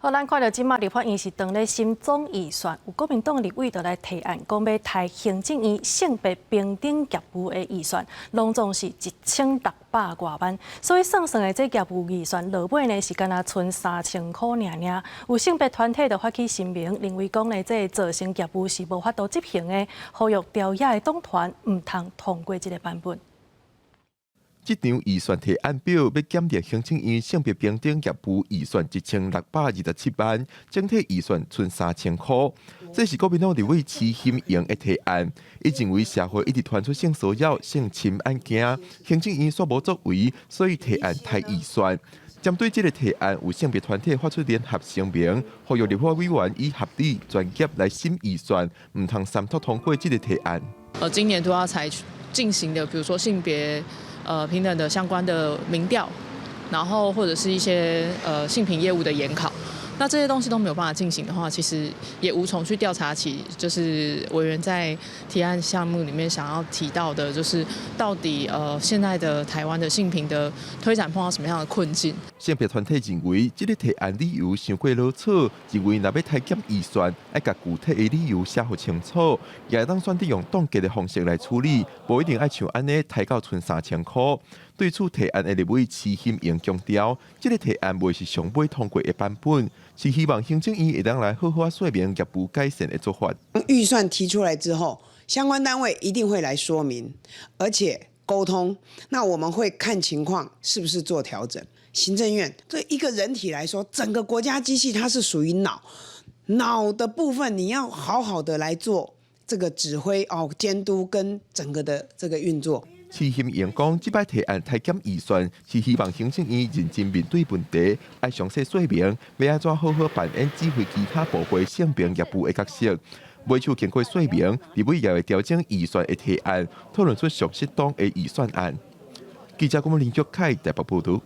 好，咱看到即马立法院是当咧新总预算，有国民党立委就来提案，讲要抬行政院性别平等业务的预算，拢总是1600多万，所以算算的这业务预算落尾呢是敢若剩3000块尔。有性别团体就发起声明，认为讲呢这造成业务是无法度执行的，呼吁调野的党团唔通通过这个版本。 这张预算提案表要减掉行政院性别平等业务预算1627万，整体预算剩3000块。这是国民党立委徐欣莹的提案。伊认为社会一直传出性骚扰、性侵案件，行政院煞无作为，所以提案抬预算。针对这个提案，有性别团体发出联合声明，呼吁立法委员以合理、专业来审预算，唔通三读通过这个提案。今年都要进行的，比如说性别。 平等的相关的民调，然后或者是一些性平业务的研考，那这些东西都没有办法进行的话，其实也无从去调查起，就是委员在提案项目里面想要提到的，就是到底现在的台湾的性平的推展碰到什么样的困境？性别团体认为，这个提案理由太过老草，认为若要抬减预算，要把具体的理由写好清楚，也会当选择用冻结的方式来处理，无一定要像安尼抬到剩3000块。对此提案的立委徐欣莹强调，这个提案未是上尾通过的版本，是希望行政院会当来好好说明业务改善的做法。预算提出来之后，相关单位一定会来说明，而且沟通。那我们会看情况是不是做调整。行政院对一个人体来说，整个国家机器它是属于脑的部分，你要好好的来做这个指挥监督跟整个的这个运作。 徐欣莹讲，这摆提案抬减预算，是希望行政院认真面对问题，要详细说明要安怎好好扮演指挥其他部会性平业务的角色。每次经过说明，立委也会调整预算的提案，讨论出适当的预算案。记者郭文林、卓凯台北报道。